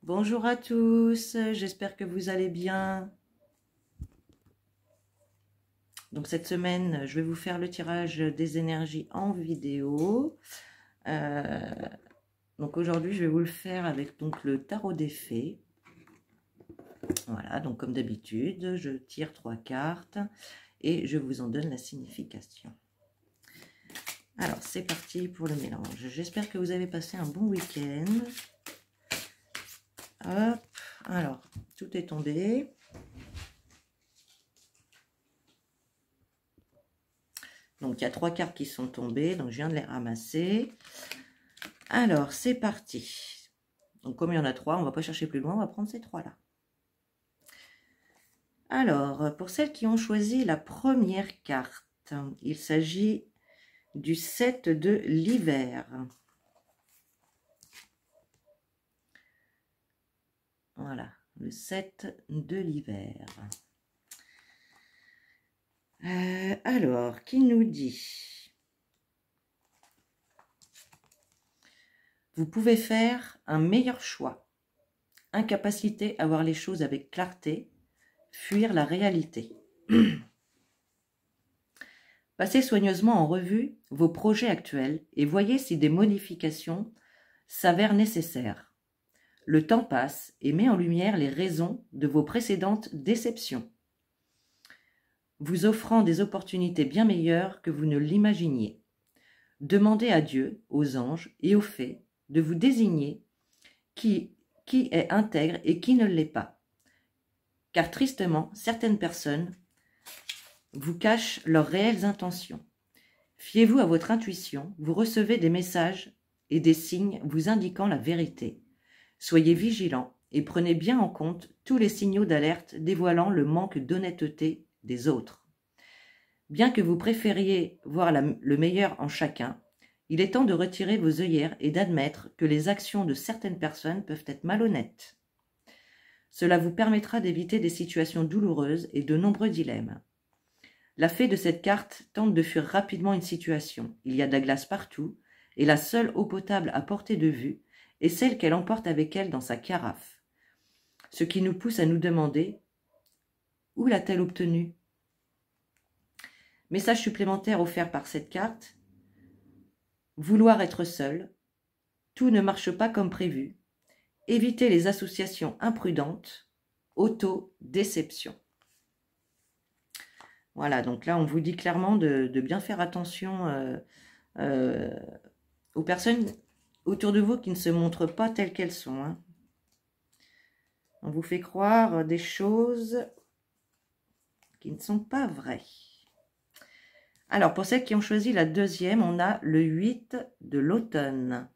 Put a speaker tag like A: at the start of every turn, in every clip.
A: Bonjour à tous, j'espère que vous allez bien. Donc cette semaine, je vais vous faire le tirage des énergies en vidéo. Donc aujourd'hui, je vais vous le faire avec le tarot des fées. Voilà, donc comme d'habitude, je tire 3 cartes et je vous en donne la signification. Alors, c'est parti pour le mélange. J'espère que vous avez passé un bon week-end. Hop, alors, tout est tombé. Donc, il y a 3 cartes qui sont tombées, donc je viens de les ramasser. Alors, c'est parti. Donc, comme il y en a 3, on ne va pas chercher plus loin, on va prendre ces 3-là. Alors, pour celles qui ont choisi la première carte, il s'agit du 7 de l'hiver. Voilà, le 7 de l'hiver. Alors, qui nous dit? Vous pouvez faire un meilleur choix. Incapacité à voir les choses avec clarté, fuir la réalité. Passez soigneusement en revue vos projets actuels et voyez si des modifications s'avèrent nécessaires. Le temps passe et met en lumière les raisons de vos précédentes déceptions, vous offrant des opportunités bien meilleures que vous ne l'imaginiez. Demandez à Dieu, aux anges et aux fées de vous désigner qui est intègre et qui ne l'est pas. Car tristement, certaines personnes vous cachent leurs réelles intentions. Fiez-vous à votre intuition, vous recevez des messages et des signes vous indiquant la vérité. Soyez vigilants et prenez bien en compte tous les signaux d'alerte dévoilant le manque d'honnêteté des autres. Bien que vous préfériez voir le meilleur en chacun, il est temps de retirer vos œillères et d'admettre que les actions de certaines personnes peuvent être malhonnêtes. Cela vous permettra d'éviter des situations douloureuses et de nombreux dilemmes. La fée de cette carte tente de fuir rapidement une situation. Il y a de la glace partout, et la seule eau potable à portée de vue est celle qu'elle emporte avec elle dans sa carafe. Ce qui nous pousse à nous demander « Où l'a-t-elle obtenue ?» Message supplémentaire offert par cette carte. Vouloir être seul. Tout ne marche pas comme prévu. Éviter les associations imprudentes. Auto-déception. Voilà, donc là, on vous dit clairement de bien faire attention aux personnes autour de vous qui ne se montrent pas telles qu'elles sont. Hein. On vous fait croire des choses qui ne sont pas vraies. Alors, pour celles qui ont choisi la deuxième, on a le 8 de l'automne.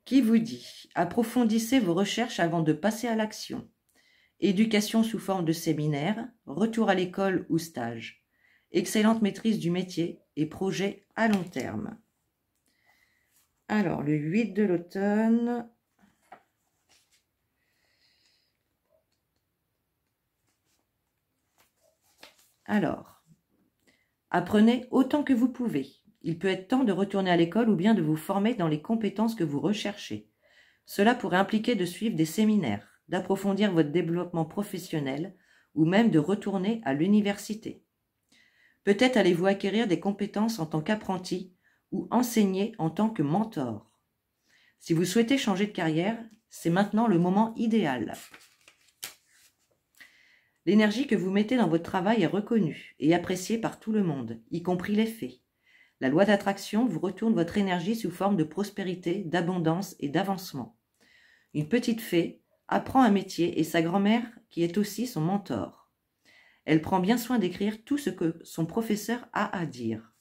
A: Qui vous dit « Approfondissez vos recherches avant de passer à l'action. Éducation sous forme de séminaire, retour à l'école ou stage. Excellente maîtrise du métier et projet à long terme. » Alors, le 8 de l'automne. Alors, apprenez autant que vous pouvez. Il peut être temps de retourner à l'école ou bien de vous former dans les compétences que vous recherchez. Cela pourrait impliquer de suivre des séminaires, d'approfondir votre développement professionnel ou même de retourner à l'université. Peut-être allez-vous acquérir des compétences en tant qu'apprenti ou enseigner en tant que mentor. Si vous souhaitez changer de carrière, c'est maintenant le moment idéal. L'énergie que vous mettez dans votre travail est reconnue et appréciée par tout le monde, y compris les fées. La loi d'attraction vous retourne votre énergie sous forme de prospérité, d'abondance et d'avancement. Une petite fée apprend un métier et sa grand-mère qui est aussi son mentor. Elle prend bien soin d'écrire tout ce que son professeur a à dire.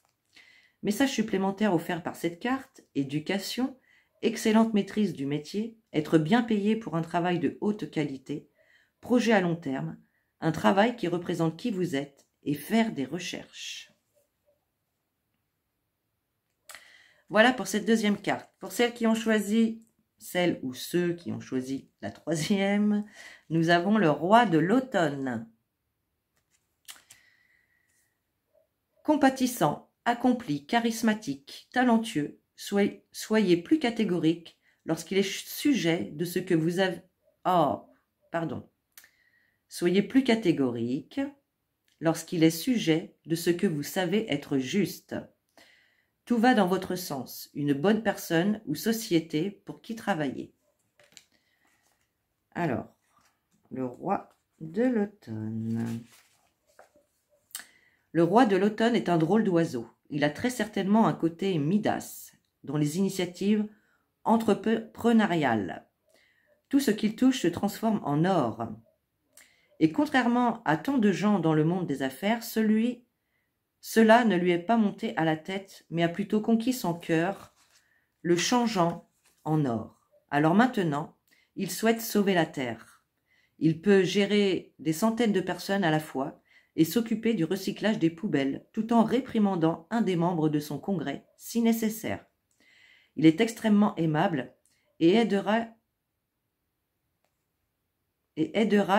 A: Message supplémentaire offert par cette carte, éducation, excellente maîtrise du métier, être bien payé pour un travail de haute qualité, projet à long terme, un travail qui représente qui vous êtes et faire des recherches. Voilà pour cette deuxième carte. Pour celles qui ont choisi, celles ou ceux qui ont choisi la troisième, nous avons le roi de l'automne. Compatissant, accompli, charismatique, talentueux, soyez plus catégorique lorsqu'il est sujet de ce que vous avez... Oh, pardon. Soyez plus catégorique lorsqu'il est sujet de ce que vous savez être juste. Tout va dans votre sens, une bonne personne ou société pour qui travailler. Alors, le roi de l'automne. Le roi de l'automne est un drôle d'oiseau. Il a très certainement un côté Midas, dont les initiatives entrepreneuriales. Tout ce qu'il touche se transforme en or. Et contrairement à tant de gens dans le monde des affaires, cela ne lui est pas monté à la tête, mais a plutôt conquis son cœur, le changeant en or. Alors maintenant, il souhaite sauver la terre. Il peut gérer des centaines de personnes à la fois et s'occuper du recyclage des poubelles, tout en réprimandant un des membres de son congrès, si nécessaire. Il est extrêmement aimable et aidera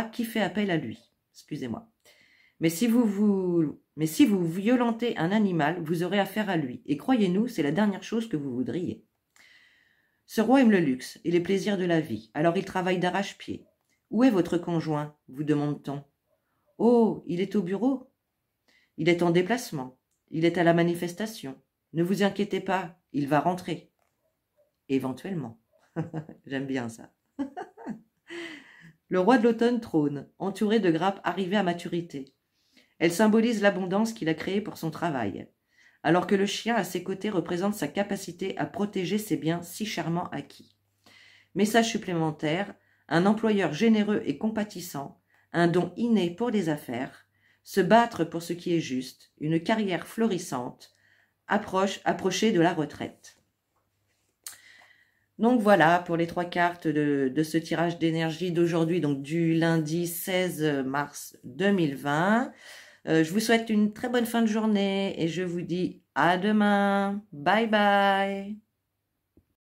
A: qui fait appel à lui. Excusez-moi. Mais si vous violentez un animal, vous aurez affaire à lui. Et croyez-nous, c'est la dernière chose que vous voudriez. Ce roi aime le luxe et les plaisirs de la vie, alors il travaille d'arrache-pied. Où est votre conjoint, vous demande-t-on. Oh, il est au bureau. Il est en déplacement. Il est à la manifestation. Ne vous inquiétez pas, il va rentrer. Éventuellement. J'aime bien ça. Le roi de l'automne trône, entouré de grappes arrivées à maturité. Elle symbolise l'abondance qu'il a créée pour son travail, alors que le chien à ses côtés représente sa capacité à protéger ses biens si chèrement acquis. Message supplémentaire, un employeur généreux et compatissant, un don inné pour les affaires, se battre pour ce qui est juste, une carrière florissante, approcher de la retraite. Donc voilà pour les 3 cartes de ce tirage d'énergie d'aujourd'hui, donc du lundi 16 mars 2020. Je vous souhaite une très bonne fin de journée et je vous dis à demain. Bye bye.